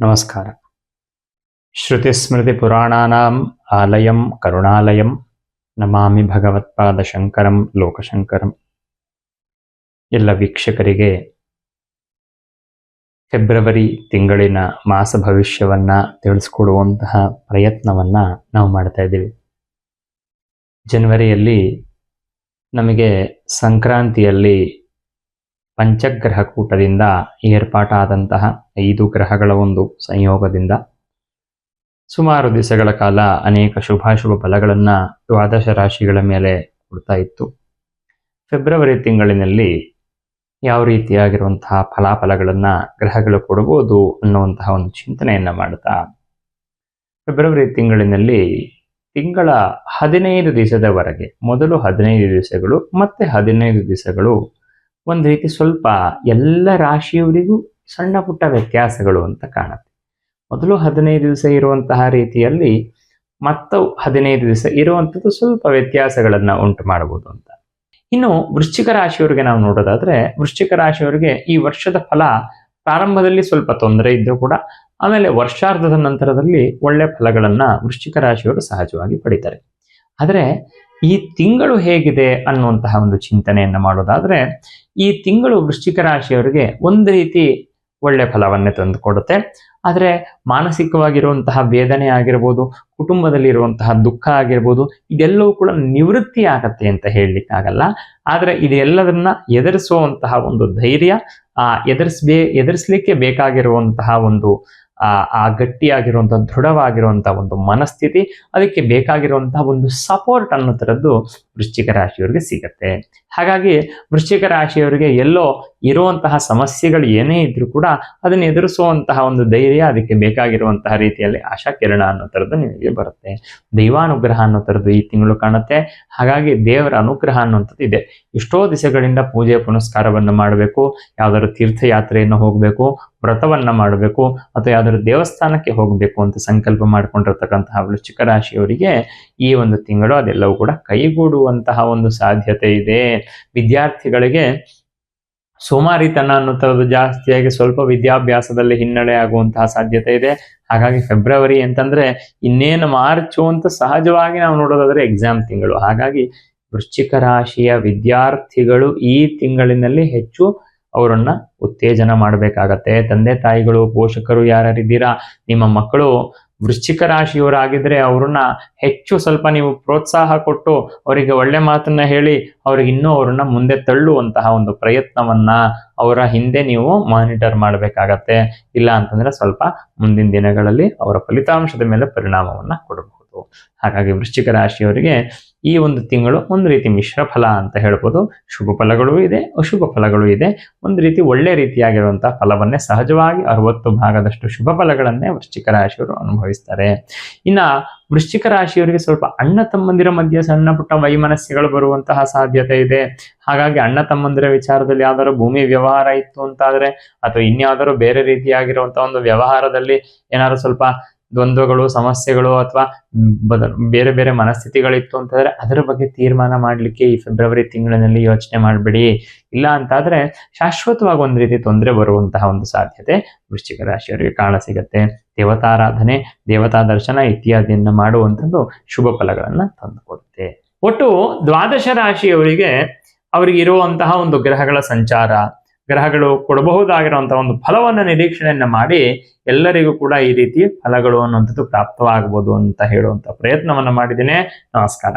ನಮಸ್ಕಾರ. ಶ್ರುತಿಸ್ಮೃತಿ ಪುರಾಣಾನಾಂ ಆಲಯಂ ಕರುಣಾಲಯಂ ನಮಾಮಿ ಭಗವತ್ಪಾದ ಶಂಕರಂ ಲೋಕಶಂಕರಂ. ಎಲ್ಲ ವೀಕ್ಷಕರಿಗೆ ಫೆಬ್ರವರಿ ತಿಂಗಳಿನ ಮಾಸ ಭವಿಷ್ಯವನ್ನ ತಿಳಿಸ್ಕೊಡುವಂತಹ ಪ್ರಯತ್ನವನ್ನ ನಾವು ಮಾಡ್ತಾ ಇದ್ದೀವಿ. ಜನವರಿಯಲ್ಲಿ ನಮಗೆ ಸಂಕ್ರಾಂತಿಯಲ್ಲಿ ಪಂಚಗ್ರಹ ಕೂಟದಿಂದ ಏರ್ಪಾಟಾದಂತಹ 5 ಗ್ರಹಗಳ ಒಂದು ಸಂಯೋಗದಿಂದ ಸುಮಾರು ದಿವಸಗಳ ಕಾಲ ಅನೇಕ ಶುಭಾಶುಭ ಫಲಗಳನ್ನು ದ್ವಾದಶ ರಾಶಿಗಳ ಮೇಲೆ ಕೊಡ್ತಾ ಇತ್ತು. ಫೆಬ್ರವರಿ ತಿಂಗಳಿನಲ್ಲಿ ಯಾವ ರೀತಿಯಾಗಿರುವಂತಹ ಫಲಾಫಲಗಳನ್ನು ಗ್ರಹಗಳು ಕೊಡಬಹುದು ಅನ್ನುವಂತಹ ಒಂದು ಚಿಂತನೆಯನ್ನು ಮಾಡ್ತಾ ಫೆಬ್ರವರಿ ತಿಂಗಳಿನಲ್ಲಿ ತಿಂಗಳ 15 ದಿವಸದವರೆಗೆ ಮೊದಲು 15 ದಿವಸಗಳು ಮತ್ತೆ 15 ದಿವಸಗಳು ಒಂದು ರೀತಿ ಸ್ವಲ್ಪ ಎಲ್ಲ ರಾಶಿಯವರಿಗೂ ಸಣ್ಣ ಪುಟ್ಟ ವ್ಯತ್ಯಾಸಗಳು ಅಂತ ಕಾಣುತ್ತೆ. ಮೊದಲು 15 ದಿವಸ ಇರುವಂತಹ ರೀತಿಯಲ್ಲಿ ಮತ್ತು 15 ದಿವಸ ಇರುವಂಥದ್ದು ಸ್ವಲ್ಪ ವ್ಯತ್ಯಾಸಗಳನ್ನು ಉಂಟು ಮಾಡಬಹುದು ಅಂತ. ಇನ್ನು ವೃಶ್ಚಿಕ ರಾಶಿಯವರಿಗೆ ನಾವು ನೋಡೋದಾದ್ರೆ, ವೃಶ್ಚಿಕ ರಾಶಿಯವರಿಗೆ ಈ ವರ್ಷದ ಫಲ ಪ್ರಾರಂಭದಲ್ಲಿ ಸ್ವಲ್ಪ ತೊಂದರೆ ಇದ್ದರೂ ಕೂಡ ಆಮೇಲೆ ವರ್ಷಾರ್ಧದ ನಂತರದಲ್ಲಿ ಒಳ್ಳೆ ಫಲಗಳನ್ನ ವೃಶ್ಚಿಕ ರಾಶಿಯವರು ಸಹಜವಾಗಿ ಪಡಿತಾರೆ. ಆದರೆ ಈ ತಿಂಗಳು ಹೇಗಿದೆ ಅನ್ನುವಂತಹ ಒಂದು ಚಿಂತನೆಯನ್ನ ಮಾಡೋದಾದ್ರೆ, ಈ ತಿಂಗಳು ವೃಶ್ಚಿಕ ರಾಶಿಯವರಿಗೆ ಒಂದು ರೀತಿ ಒಳ್ಳೆ ಫಲವನ್ನೇ ತಂದುಕೊಡುತ್ತೆ. ಆದರೆ ಮಾನಸಿಕವಾಗಿರುವಂತಹ ವೇದನೆ ಆಗಿರ್ಬೋದು, ಕುಟುಂಬದಲ್ಲಿರುವಂತಹ ದುಃಖ ಆಗಿರ್ಬೋದು, ಇದೆಲ್ಲವೂ ಕೂಡ ನಿವೃತ್ತಿ ಆಗತ್ತೆ ಅಂತ ಹೇಳಲಿಕ್ಕಾಗಲ್ಲ. ಆದರೆ ಇದೆಲ್ಲದನ್ನ ಎದುರಿಸುವಂತಹ ಒಂದು ಧೈರ್ಯ, ಎದುರಿಸಲಿಕ್ಕೆ ಬೇಕಾಗಿರುವಂತಹ ಒಂದು ಆ ಗಟ್ಟಿಯಾಗಿರುವಂತಹ ದೃಢವಾಗಿರುವಂತಹ ಒಂದು ಮನಸ್ಥಿತಿ, ಅದಕ್ಕೆ ಬೇಕಾಗಿರುವಂತಹ ಒಂದು ಸಪೋರ್ಟ್ ಅನ್ನೋ ಥರದ್ದು ವೃಶ್ಚಿಕ ರಾಶಿಯವರಿಗೆ ಸಿಗತ್ತೆ. ಹಾಗಾಗಿ ವೃಶ್ಚಿಕ ರಾಶಿಯವರಿಗೆ ಎಲ್ಲೋ ಇರುವಂತಹ ಸಮಸ್ಯೆಗಳು ಏನೇ ಇದ್ರೂ ಕೂಡ ಅದನ್ನು ಎದುರಿಸುವಂತಹ ಒಂದು ಧೈರ್ಯ, ಅದಕ್ಕೆ ಬೇಕಾಗಿರುವಂತಹ ರೀತಿಯಲ್ಲಿ ಆಶಾ ಕಿರಣ ಅನ್ನೋ ಥರದ್ದು ನಿಮಗೆ ಬರುತ್ತೆ. ದೈವಾನುಗ್ರಹ ಅನ್ನೋ ಥರದ್ದು ಈ ತಿಂಗಳು ಕಾಣುತ್ತೆ. ಹಾಗಾಗಿ ದೇವರ ಅನುಗ್ರಹ ಅನ್ನುವಂಥದ್ದು ಇದೆ. ಎಷ್ಟೋ ದಿವಸಗಳಿಂದ ಪೂಜೆ ಪುನಸ್ಕಾರವನ್ನು ಮಾಡಬೇಕು, ಯಾವ್ದಾದ್ರು ತೀರ್ಥಯಾತ್ರೆಯನ್ನು ಹೋಗಬೇಕು, ವ್ರತವನ್ನ ಮಾಡಬೇಕು, ಅಥವಾ ಯಾವ್ದಾದ್ರು ದೇವಸ್ಥಾನಕ್ಕೆ ಹೋಗಬೇಕು ಅಂತ ಸಂಕಲ್ಪ ಮಾಡಿಕೊಂಡಿರ್ತಕ್ಕಂತಹ ವೃಶ್ಚಿಕ ರಾಶಿಯವರಿಗೆ ಈ ಒಂದು ತಿಂಗಳು ಅದೆಲ್ಲವೂ ಕೂಡ ಕೈಗೂಡುವಂತಹ ಒಂದು ಸಾಧ್ಯತೆ ಇದೆ. ವಿದ್ಯಾರ್ಥಿಗಳಿಗೆ ಸೋಮಾರಿತನ ಅನ್ನುವಂಥದ್ದು ಜಾಸ್ತಿಯಾಗಿ ಸ್ವಲ್ಪ ವಿದ್ಯಾಭ್ಯಾಸದಲ್ಲಿ ಹಿನ್ನಡೆ ಆಗುವಂತಹ ಸಾಧ್ಯತೆ ಇದೆ. ಹಾಗಾಗಿ ಫೆಬ್ರವರಿ ಅಂತಂದ್ರೆ ಇನ್ನೇನು ಮಾರ್ಚು ಅಂತ ಸಹಜವಾಗಿ ನಾವು ನೋಡೋದಾದ್ರೆ ಎಕ್ಸಾಮ್ ತಿಂಗಳು. ಹಾಗಾಗಿ ವೃಶ್ಚಿಕ ರಾಶಿಯ ವಿದ್ಯಾರ್ಥಿಗಳು ಈ ತಿಂಗಳಿನಲ್ಲಿ ಹೆಚ್ಚು ಅವರನ್ನ ಉತ್ತೇಜನ ಮಾಡಬೇಕಾಗತ್ತೆ. ತಂದೆ ತಾಯಿಗಳು, ಪೋಷಕರು ಯಾರ್ಯಾರಿದ್ದೀರಾ, ನಿಮ್ಮ ಮಕ್ಕಳು ವೃಶ್ಚಿಕ ರಾಶಿಯವರಾಗಿದ್ರೆ ಅವ್ರನ್ನ ಹೆಚ್ಚು ಸ್ವಲ್ಪ ನೀವು ಪ್ರೋತ್ಸಾಹ ಕೊಟ್ಟು ಅವರಿಗೆ ಒಳ್ಳೆ ಮಾತನ್ನ ಹೇಳಿ ಅವ್ರಿಗೆ ಇನ್ನೂ ಅವ್ರನ್ನ ಮುಂದೆ ತಳ್ಳುವಂತಹ ಒಂದು ಪ್ರಯತ್ನವನ್ನ ಅವರ ಹಿಂದೆ ನೀವು ಮಾನಿಟರ್ ಮಾಡಬೇಕಾಗತ್ತೆ. ಇಲ್ಲ ಅಂತಂದ್ರೆ ಸ್ವಲ್ಪ ಮುಂದಿನ ದಿನಗಳಲ್ಲಿ ಅವರ ಫಲಿತಾಂಶದ ಮೇಲೆ ಪರಿಣಾಮವನ್ನ ಕೊಡಬಹುದು. ಹಾಗಾಗಿ ವೃಶ್ಚಿಕ ರಾಶಿಯವರಿಗೆ ಈ ಒಂದು ತಿಂಗಳು ಒಂದು ರೀತಿ ಮಿಶ್ರ ಫಲ ಅಂತ ಹೇಳ್ಬೋದು. ಶುಭ ಫಲಗಳು ಇದೆ, ಅಶುಭ ಫಲಗಳು ಇದೆ. ಒಂದು ರೀತಿ ಒಳ್ಳೆ ರೀತಿಯಾಗಿರುವಂತಹ ಫಲವನ್ನೇ ಸಹಜವಾಗಿ 60% ಶುಭ ಫಲಗಳನ್ನೇ ವೃಶ್ಚಿಕ ರಾಶಿಯವರು ಅನುಭವಿಸ್ತಾರೆ. ಇನ್ನ ವೃಶ್ಚಿಕ ರಾಶಿಯವರಿಗೆ ಸ್ವಲ್ಪ ಅಣ್ಣ ತಮ್ಮಂದಿರ ಮಧ್ಯೆ ಸಣ್ಣ ಪುಟ್ಟ ವೈಮನಸ್ಯಗಳು ಬರುವಂತಹ ಸಾಧ್ಯತೆ ಇದೆ. ಹಾಗಾಗಿ ಅಣ್ಣ ತಮ್ಮಂದಿರ ವಿಚಾರದಲ್ಲಿ ಯಾವ್ದಾದ್ರು ಭೂಮಿ ವ್ಯವಹಾರ ಇತ್ತು ಅಂತಾದ್ರೆ, ಅಥವಾ ಇನ್ಯಾವುದಾದ್ರು ಬೇರೆ ರೀತಿಯಾಗಿರುವಂತಹ ಒಂದು ವ್ಯವಹಾರದಲ್ಲಿ ಏನಾದ್ರು ಸ್ವಲ್ಪ ದ್ವಂದ್ವಗಳು, ಸಮಸ್ಯೆಗಳು ಅಥವಾ ಬೇರೆ ಬೇರೆ ಮನಸ್ಥಿತಿಗಳಿತ್ತು ಅಂತಂದ್ರೆ ಅದರ ಬಗ್ಗೆ ತೀರ್ಮಾನ ಮಾಡಲಿಕ್ಕೆ ಈ ಫೆಬ್ರವರಿ ತಿಂಗಳಿನಲ್ಲಿ ಯೋಚನೆ ಮಾಡಬೇಡಿ. ಇಲ್ಲ ಅಂತಾದ್ರೆ ಶಾಶ್ವತವಾಗಿ ಒಂದು ರೀತಿ ತೊಂದರೆ ಬರುವಂತಹ ಒಂದು ಸಾಧ್ಯತೆ ವೃಶ್ಚಿಕ ರಾಶಿಯವರಿಗೆ ಕಾಣ ಸಿಗತ್ತೆ. ದೇವತಾರಾಧನೆ, ದೇವತಾ ದರ್ಶನ ಇತ್ಯಾದಿಯನ್ನ ಮಾಡುವಂಥದ್ದು ಶುಭ ಫಲಗಳನ್ನ ತಂದುಕೊಡುತ್ತೆ. ಒಟ್ಟು ದ್ವಾದಶ ರಾಶಿಯವರಿಗೆ ಅವರಿಗೆ ಇರುವಂತಹ ಒಂದು ಗ್ರಹಗಳ ಸಂಚಾರ, ಗ್ರಹಗಳು ಕೊಡಬಹುದಾಗಿರುವಂತಹ ಒಂದು ಫಲವನ್ನ ನಿರೀಕ್ಷಣೆಯನ್ನ ಮಾಡಿ ಎಲ್ಲರಿಗೂ ಕೂಡ ಈ ರೀತಿ ಫಲಗಳು ಅನ್ನುವಂಥದ್ದು ಪ್ರಾಪ್ತವಾಗಬಹುದು ಅಂತ ಹೇಳುವಂತ ಪ್ರಯತ್ನವನ್ನ ಮಾಡಿದ್ದೇನೆ. ನಮಸ್ಕಾರ.